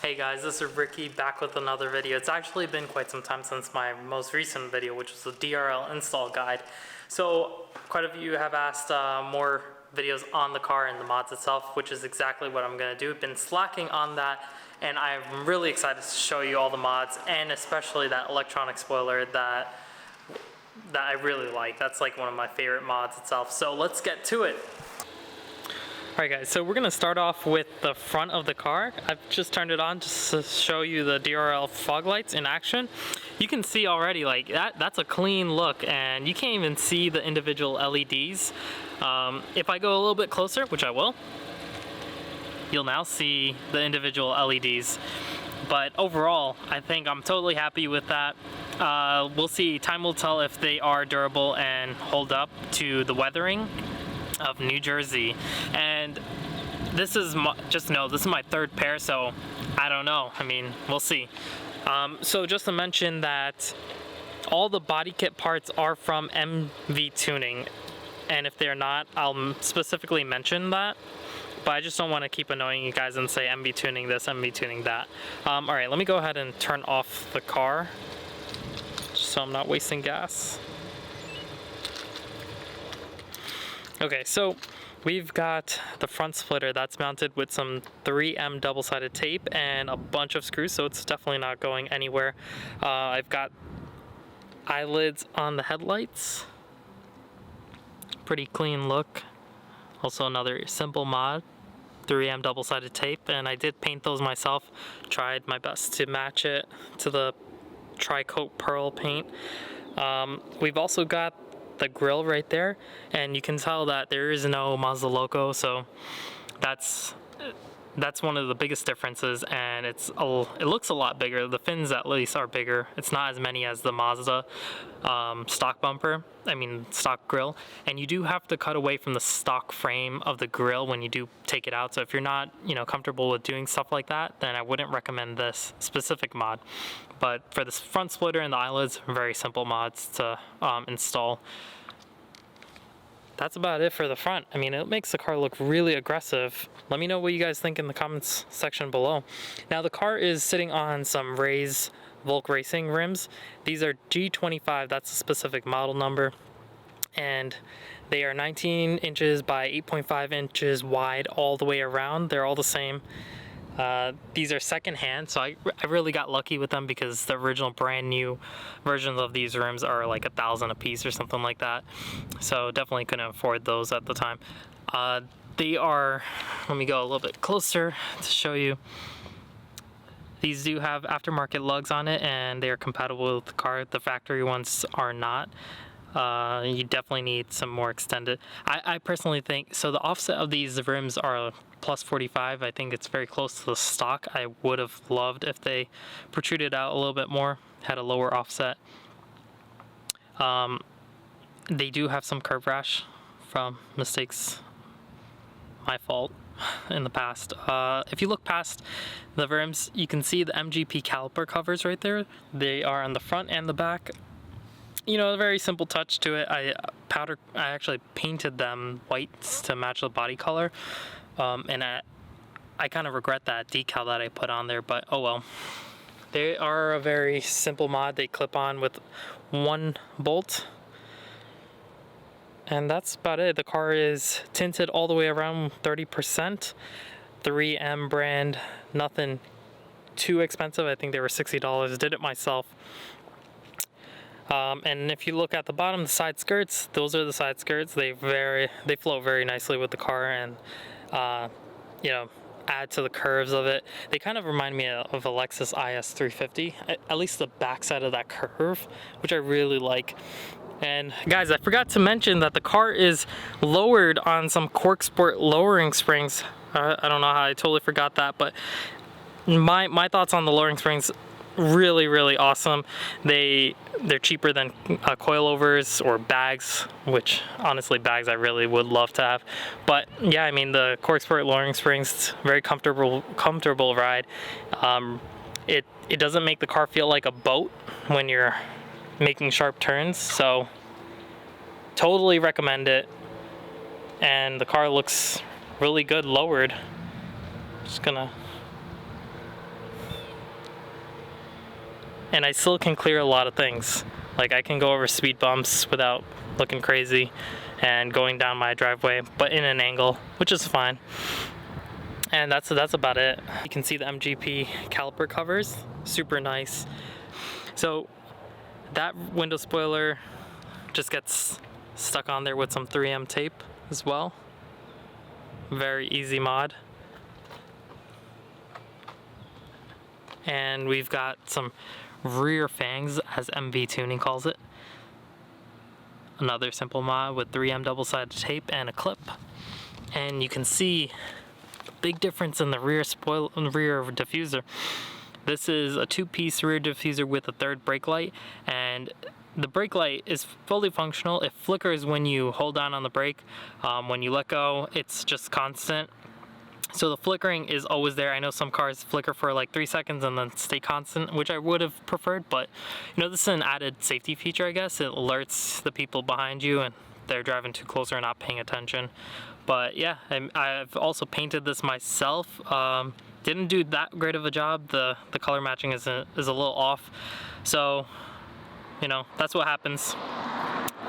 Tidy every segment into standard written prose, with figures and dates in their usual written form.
Hey guys, this is Ricky back with another video. It's actually been quite some time since my most recent video, which was the DRL install guide. So quite a few of you have asked more videos on the car and the mods itself, which is exactly what I'm going to do. Been slacking on that, and I'm really excited to show you all the mods, and especially that electronic spoiler that I really like. That's like one of my favorite mods itself. So let's get to it. Alright guys, so we're going to start off with the front of the car. I've just turned it on just to show you the DRL fog lights in action. You can see already, like, that's a clean look, and you can't even see the individual LEDs. If I go a little bit closer, which I will, you'll now see the individual LEDs. But overall, I think I'm totally happy with that. We'll see, time will tell if they are durable and hold up to the weathering of New Jersey. And this is this is my third pair, so I don't know. I mean, we'll see. So just to mention that all the body kit parts are from MV Tuning, and if they're not, I'll specifically mention that. But I just don't want to keep annoying you guys and say MV Tuning this, MV Tuning that. Alright, let me go ahead and turn off the car just so I'm not wasting gas. Okay, so we've got the front splitter that's mounted with some 3M double-sided tape and a bunch of screws, so it's definitely not going anywhere. I've got eyelids on the headlights. Pretty clean look. Also another simple mod, 3M double-sided tape, and I did paint those myself. Tried my best to match it to the tri-coat pearl paint. We've also got the grill right there, and you can tell that there is no Mazda logo, so that's one of the biggest differences, and it looks a lot bigger. The fins at least are bigger. It's not as many as the Mazda stock grill, and you do have to cut away from the stock frame of the grill when you do take it out. So if you're not comfortable with doing stuff like that, then I wouldn't recommend this specific mod. But for this front splitter and the eyelids, very simple mods to install. That's about it for the front. I mean, it makes the car look really aggressive. Let me know what you guys think in the comments section below. Now, the car is sitting on some Rays Volk Racing rims. These are G25, that's a specific model number. And they are 19 inches by 8.5 inches wide all the way around. They're all the same. These are secondhand, so I really got lucky with them because the original brand new versions of these rims are like $1,000 a piece or something like that. So definitely couldn't afford those at the time. They are, let me go a little bit closer to show you. These do have aftermarket lugs on it, and they are compatible with the car. The factory ones are not. You definitely need some more extended. I personally think, so the offset of these rims are plus 45. I think it's very close to the stock. I would have loved if they protruded out a little bit more, had a lower offset. They do have some curb rash from mistakes, my fault, in the past. If you look past the rims, you can see the MGP caliper covers right there. They are on the front and the back. A very simple touch to it. I actually painted them whites to match the body color, and I kind of regret that decal that I put on there, but oh well. They are a very simple mod. They clip on with one bolt, and that's about it. The car is tinted all the way around 30%. 3M brand, nothing too expensive. I think they were $60. Did it myself. And if you look at the bottom, the side skirts, those are the side skirts. They flow very nicely with the car, and add to the curves of it. They kind of remind me of a Lexus IS 350, at least the back side of that curve, which I really like. And guys, I forgot to mention that the car is lowered on some Cork Sport lowering springs. I don't know how I totally forgot that, but my thoughts on the lowering springs, really awesome. They're cheaper than coilovers or bags, which honestly bags I really would love to have. But yeah, I mean, the Cork Sport lowering springs, very comfortable ride. It doesn't make the car feel like a boat when you're making sharp turns, so totally recommend it. And the car looks really good lowered. Just gonna and I still can clear a lot of things. Like I can go over speed bumps without looking crazy and going down my driveway, but in an angle, which is fine. And that's about it. You can see the MGP caliper covers, super nice. So that window spoiler just gets stuck on there with some 3M tape as well. Very easy mod. And we've got some rear fangs, as MV Tuning calls it. Another simple mod with 3M double-sided tape and a clip. And you can see the big difference in the rear diffuser. This is a 2-piece rear diffuser with a third brake light, and the brake light is fully functional. It flickers when you hold down on the brake. When you let go, it's just constant. So the flickering is always there. I know some cars flicker for like 3 seconds and then stay constant, which I would have preferred, but you know, this is an added safety feature, I guess. It alerts the people behind you and they're driving too close or not paying attention. But yeah, I've also painted this myself. Didn't do that great of a job. The color matching is a little off. So, you know, that's what happens.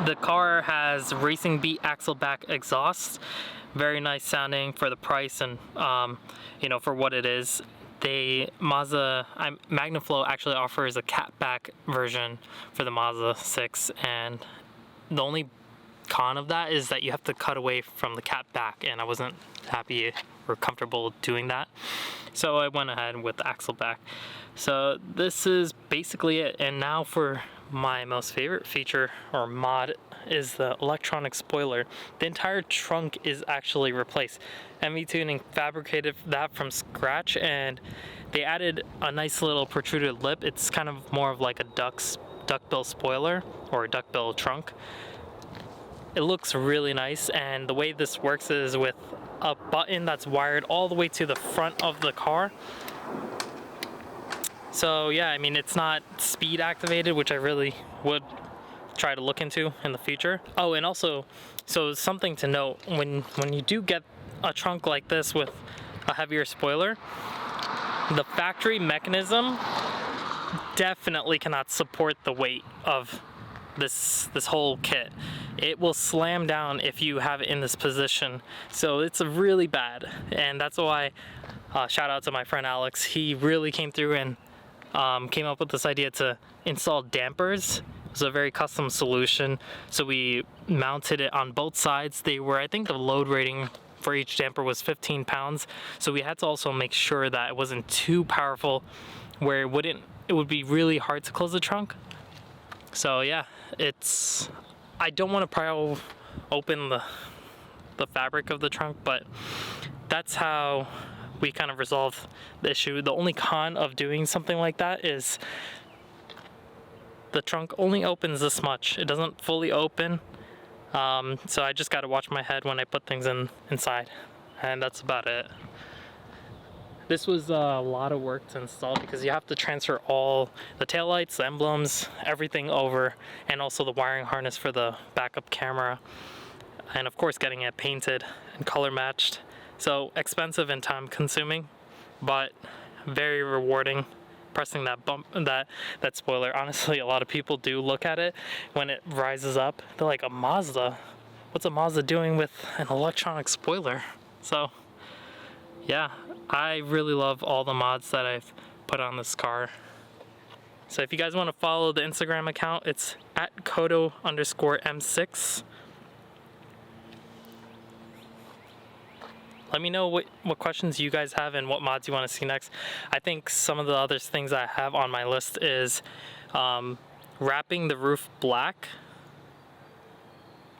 The car has Racing Beat axle back exhaust. Very nice sounding for the price and you know, for what it is. Mazda MagnaFlow actually offers a catback version for the Mazda 6, and the only con of that is that you have to cut away from the catback, and I wasn't happy or comfortable doing that, so I went ahead with the axle back. So this is basically it. And now for my most favorite feature or mod is the electronic spoiler. The entire trunk is actually replaced. MV Tuning fabricated that from scratch, and they added a nice little protruded lip. It's kind of more of like a duckbill spoiler or a duckbill trunk. It looks really nice, and the way this works is with a button that's wired all the way to the front of the car. So yeah, I mean, it's not speed activated, which I really would try to look into in the future. Oh, and also, so something to note, when you do get a trunk like this with a heavier spoiler, the factory mechanism definitely cannot support the weight of this whole kit. It will slam down if you have it in this position, so it's really bad. And that's why shout out to my friend Alex. He really came through and came up with this idea to install dampers. It was a very custom solution, so we mounted it on both sides. They were, I think the load rating for each damper was 15 pounds, so we had to also make sure that it wasn't too powerful where it would be really hard to close the trunk. So yeah, I don't want to pry open the fabric of the trunk, but that's how we kind of resolve the issue. The only con of doing something like that is the trunk only opens this much. It doesn't fully open, so I just got to watch my head when I put things inside, and that's about it. This was a lot of work to install because you have to transfer all the taillights, the emblems, everything over, and also the wiring harness for the backup camera, and of course getting it painted and color matched. So expensive and time consuming, but very rewarding. Pressing that spoiler. Honestly, a lot of people do look at it when it rises up. They're like, a Mazda? What's a Mazda doing with an electronic spoiler? So yeah, I really love all the mods that I've put on this car. So if you guys want to follow the Instagram account, it's at Kodo_M6. Let me know what questions you guys have and what mods you want to see next. I think some of the other things I have on my list is wrapping the roof black,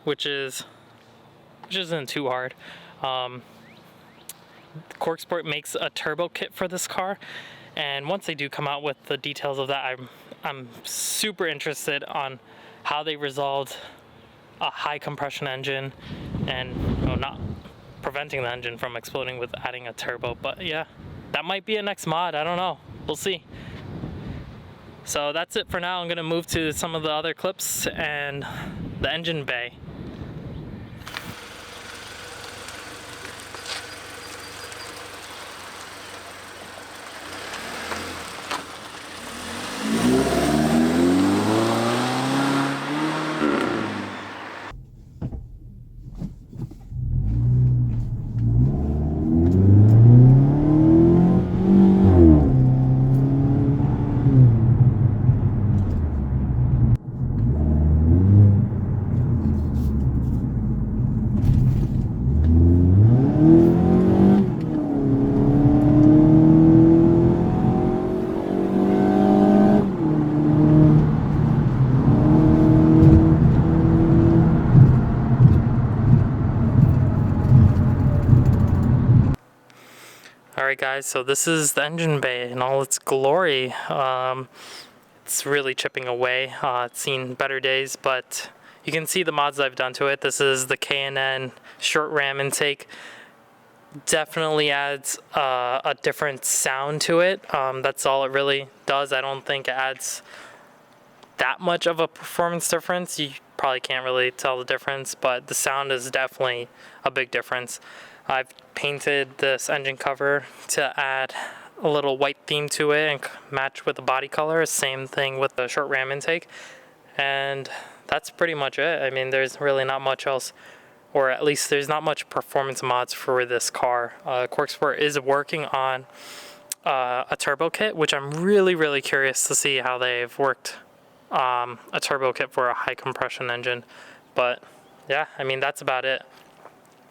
which isn't too hard. Cork Sport makes a turbo kit for this car, and once they do come out with the details of that, I'm super interested on how they resolved a high compression engine and not preventing the engine from exploding with adding a turbo. But yeah, that might be a next mod. I don't know. We'll see. So that's it for now. I'm gonna move to some of the other clips and the engine bay. guys, so this is the engine bay in all its glory. It's really chipping away. It's seen better days, but you can see the mods I've done to it. This is the K&N short ram intake. Definitely adds a different sound to it. That's all it really does. I don't think it adds that much of a performance difference. You probably can't really tell the difference, but the sound is definitely a big difference. I've painted this engine cover to add a little white theme to it and match with the body color. Same thing with the short ram intake, and that's pretty much it. I mean, there's really not much else, or at least there's not much performance mods for this car. Corksport is working on a turbo kit, which I'm really curious to see how they've worked a turbo kit for a high compression engine. But yeah, I mean, that's about it.